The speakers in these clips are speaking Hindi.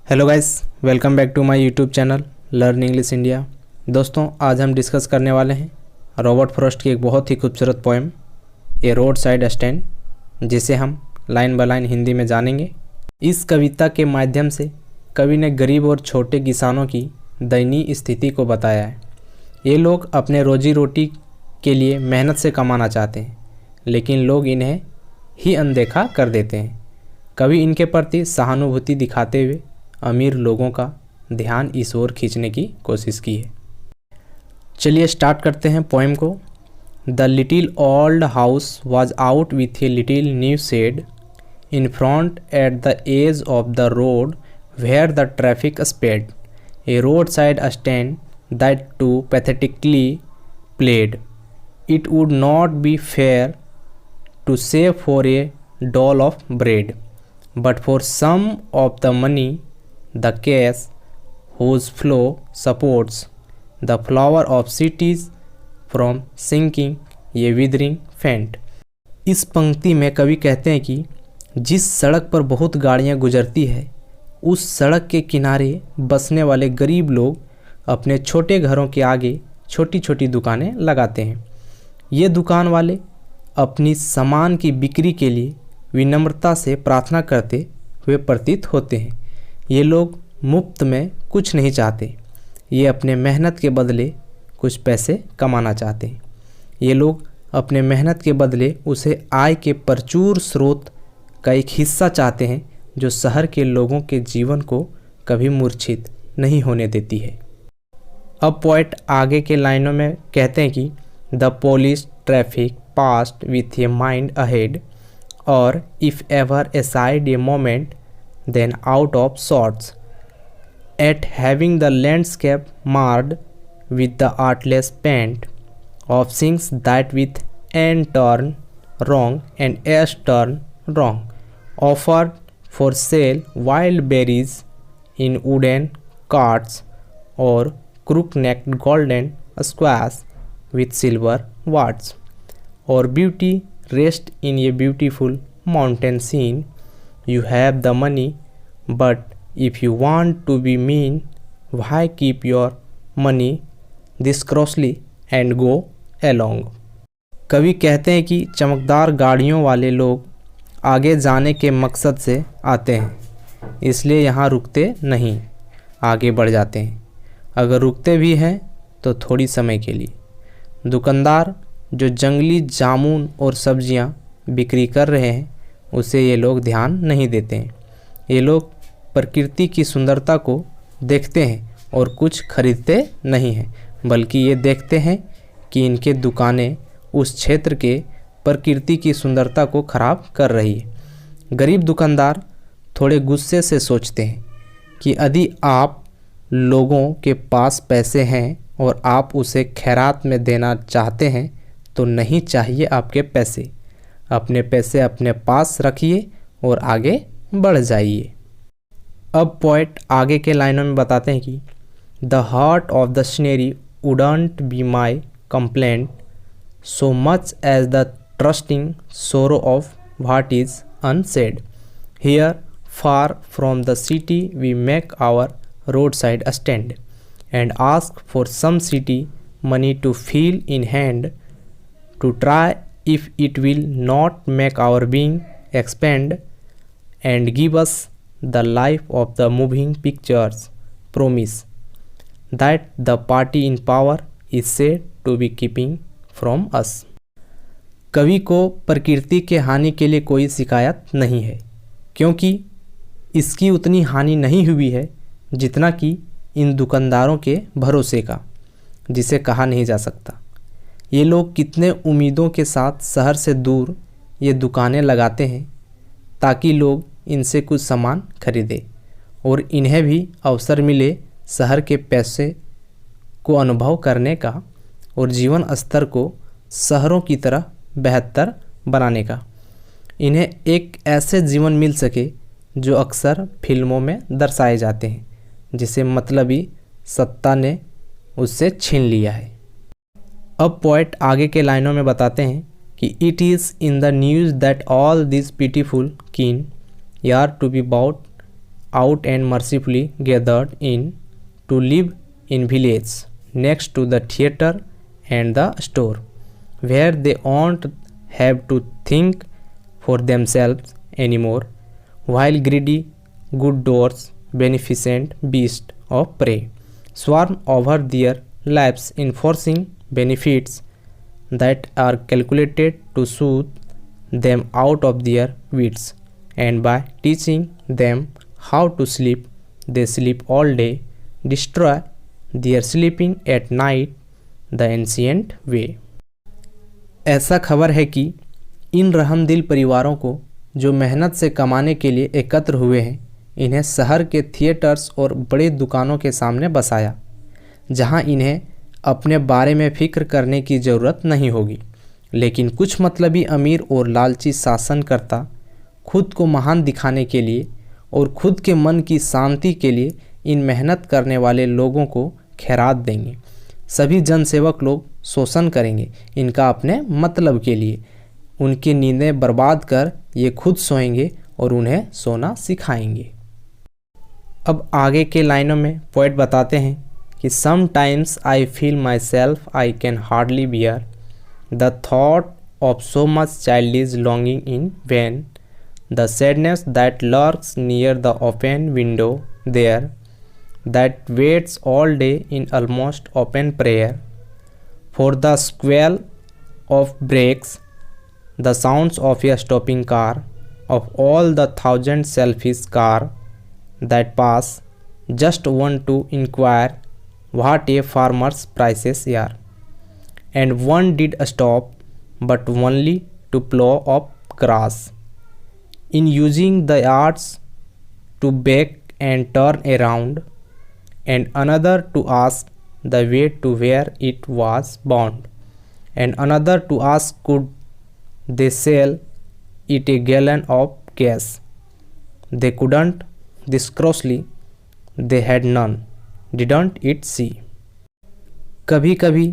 Hello guys, welcome back to my YouTube channel learn English India. दोस्तों, आज हम डिस्कस करने वाले हैं रॉबर्ट फ्रॉस्ट की एक बहुत ही खूबसूरत पोएम ए रोड साइड स्टैंड, जिसे हम लाइन बाय लाइन हिंदी में जानेंगे। इस कविता के माध्यम से कवि ने गरीब और छोटे किसानों की दयनीय स्थिति को बताया है। ये लोग अपने रोजी रोटी के लिए मेहनत से कमाना चाहते हैं, लेकिन लोग इन्हें ही अनदेखा कर देते हैं। कवि इनके प्रति सहानुभूति दिखाते हुए अमीर लोगों का ध्यान इस ओर खींचने की कोशिश की है। चलिए स्टार्ट करते हैं पोएम को। The little old house was out with a little new shed in front at the edge of the road where the traffic sped a road side stand that too pathetically pled it would not be fair to save for a dole of bread but for some of the money the cash whose flow supports the flower of cities from sinking ye withering faint। इस पंक्ति में कवि कहते हैं कि जिस सड़क पर बहुत गाड़ियां गुजरती है, उस सड़क के किनारे बसने वाले गरीब लोग अपने छोटे घरों के आगे छोटी छोटी दुकानें लगाते हैं। ये दुकान वाले अपनी सामान की बिक्री के लिए विनम्रता से प्रार्थना करते हुए प्रतीत होते हैं। ये लोग मुफ्त में कुछ नहीं चाहते, ये अपने मेहनत के बदले कुछ पैसे कमाना चाहते हैं। ये लोग अपने मेहनत के बदले उसे आय के प्रचुर स्रोत का एक हिस्सा चाहते हैं, जो शहर के लोगों के जीवन को कभी मूर्छित नहीं होने देती है। अब पोएट आगे के लाइनों में कहते हैं कि the Polish traffic past with a mind ahead or if ever aside a moment then out of sorts at having the landscape marred with the artless paint of things that with n turn wrong and s turn wrong offered for sale wild berries in wooden carts or crook-necked golden squash with silver warts or beauty rest in a beautiful mountain scene. You have the money, but if you want to be mean, why keep your money this crossly and go along। कवि कहते हैं कि चमकदार गाड़ियों वाले लोग आगे जाने के मकसद से आते हैं, इसलिए यहाँ रुकते नहीं, आगे बढ़ जाते हैं। अगर रुकते भी हैं तो थोड़ी समय के लिए। दुकानदार जो जंगली जामुन और सब्जियां बिक्री कर रहे हैं, उसे ये लोग ध्यान नहीं देते हैं। ये लोग प्रकृति की सुंदरता को देखते हैं और कुछ खरीदते नहीं हैं, बल्कि ये देखते हैं कि इनके दुकानें उस क्षेत्र के प्रकृति की सुंदरता को खराब कर रही है। गरीब दुकानदार थोड़े गुस्से से सोचते हैं कि यदि आप लोगों के पास पैसे हैं और आप उसे खैरात में देना चाहते हैं तो नहीं चाहिए आपके पैसे। अपने पैसे अपने पास रखिए और आगे बढ़ जाइए। अब पोएट आगे के लाइनों में बताते हैं कि the heart of the scenery wouldn't be my complaint so much as the trusting sorrow of what is unsaid here far from the city we make our road side stand and ask for some city money to feel in hand to try if it will not make our being expand and give us the life of the moving pictures promise that the party in power is said to be keeping from us। कवि को प्रकृति के हानि के लिए कोई शिकायत नहीं है, क्योंकि इसकी उतनी हानि नहीं हुई है जितना कि इन दुकानदारों के भरोसे का, जिसे कहा नहीं जा सकता। ये लोग कितने उम्मीदों के साथ शहर से दूर ये दुकानें लगाते हैं ताकि लोग इनसे कुछ सामान खरीदें और इन्हें भी अवसर मिले शहर के पैसे को अनुभव करने का और जीवन स्तर को शहरों की तरह बेहतर बनाने का। इन्हें एक ऐसे जीवन मिल सके जो अक्सर फिल्मों में दर्शाए जाते हैं, जिसे मतलबी सत्ता ने उससे छीन लिया है। अब पोएट आगे के लाइनों में बताते हैं कि it is in the news that all this beautiful keen are to be bout out and mercifully gathered in to live in village next to the theater and the store, where they won't have to think for themselves anymore, while greedy good doors beneficent beasts of prey swarm over their lives, enforcing benefits that are calculated to soothe them out of their wits, and by teaching them how to sleep, they sleep all day, destroy their sleeping at night the ancient way। ऐसा खबर है कि इन रहमदिल परिवारों को जो मेहनत से कमाने के लिए एकत्र हुए हैं, इन्हें शहर के थिएटर्स और बड़े दुकानों के सामने बसाया, जहां इन्हें अपने बारे में फ़िक्र करने की ज़रूरत नहीं होगी। लेकिन कुछ मतलबी अमीर और लालची शासनकर्ता खुद को महान दिखाने के लिए और खुद के मन की शांति के लिए इन मेहनत करने वाले लोगों को खैरात देंगे। सभी जनसेवक लोग शोषण करेंगे इनका अपने मतलब के लिए, उनकी नींदें बर्बाद कर ये खुद सोएंगे और उन्हें सोना सिखाएंगे। अब आगे के लाइनों में पोएट बताते हैं कि sometimes I feel myself I can hardly bear the thought of so much childish longing in vain the sadness that lurks near the open window there that waits all day in almost open prayer for the squeal of brakes the sounds of a stopping car, of all the thousand selfish car that pass, just one to inquire what a farmer's prices are, and one did stop, but only to plow up grass, in using the yards to bake and turn around, and another to ask the way to where it was bound, and another to ask could they sell it a gallon of gas. They couldn't, this crossly they had none, didn't it see। कभी कभी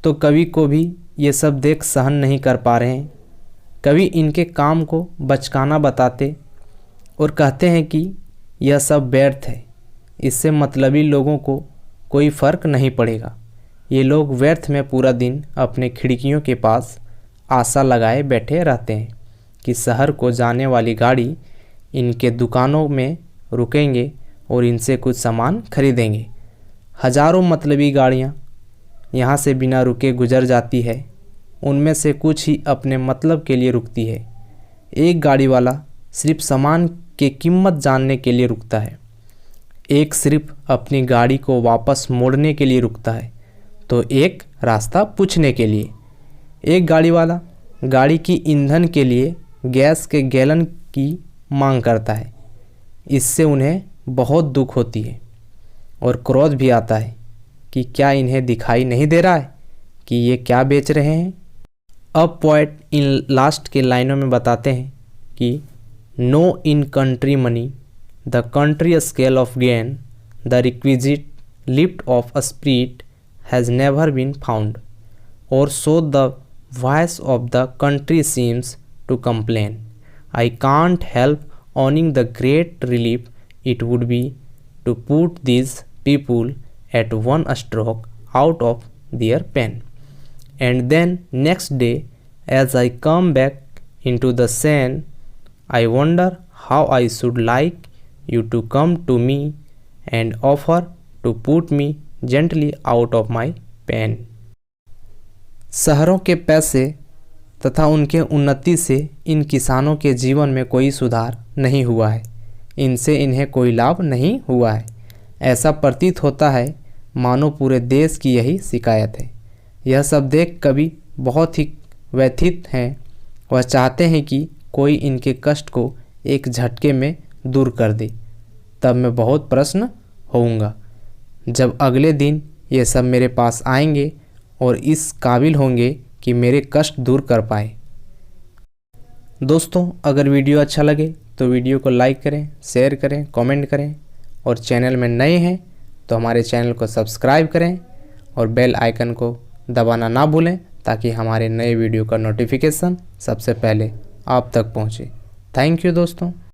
तो कवि को भी ये सब देख सहन नहीं कर पा रहे हैं। कवि इनके काम को बचकाना बताते और कहते हैं कि यह सब व्यर्थ है, इससे मतलबी लोगों को कोई फ़र्क नहीं पड़ेगा। ये लोग व्यर्थ में पूरा दिन अपने खिड़कियों के पास आशा लगाए बैठे रहते हैं कि शहर को जाने वाली गाड़ी इनके दुकानों में रुकेंगे और इनसे कुछ सामान खरीदेंगे। हजारों मतलबी गाड़ियाँ यहाँ से बिना रुके गुजर जाती है, उनमें से कुछ ही अपने मतलब के लिए रुकती है। एक गाड़ी वाला सिर्फ सामान की कीमत जानने के लिए रुकता है, एक सिर्फ अपनी गाड़ी को वापस मोड़ने के लिए रुकता है, तो एक रास्ता पूछने के लिए। एक गाड़ी वाला गाड़ी की ईंधन के लिए गैस के गैलन की मांग करता है, इससे उन्हें बहुत दुख होती है और क्रोध भी आता है कि क्या इन्हें दिखाई नहीं दे रहा है कि ये क्या बेच रहे हैं। अब पोएट इन लास्ट के लाइनों में बताते हैं कि no in country money the country scale of gain the requisite lift of a spirit has never been found और so the voice of the country seems to complain। I can't help owning the great relief it would be to put these people at one stroke out of their pen, and then next day as I come back into the scene I wonder how I should like you to come to me and offer to put me gently out of my pen। शहरों के पैसे तथा उनके उन्नति से इन किसानों के जीवन में कोई सुधार नहीं हुआ है, इनसे इन्हें कोई लाभ नहीं हुआ है। ऐसा प्रतीत होता है मानो पूरे देश की यही शिकायत है। यह सब देख कवि बहुत ही व्यथित हैं। वह चाहते हैं कि कोई इनके कष्ट को एक झटके में दूर कर दे। तब मैं बहुत प्रसन्न होऊंगा जब अगले दिन ये सब मेरे पास आएंगे और इस काबिल होंगे कि मेरे कष्ट दूर कर पाए। दोस्तों, अगर वीडियो अच्छा लगे तो वीडियो को लाइक करें, शेयर करें, कमेंट करें और चैनल में नए हैं तो हमारे चैनल को सब्सक्राइब करें और बेल आइकन को दबाना ना भूलें ताकि हमारे नए वीडियो का नोटिफिकेशन सबसे पहले आप तक पहुंचे। थैंक यू दोस्तों।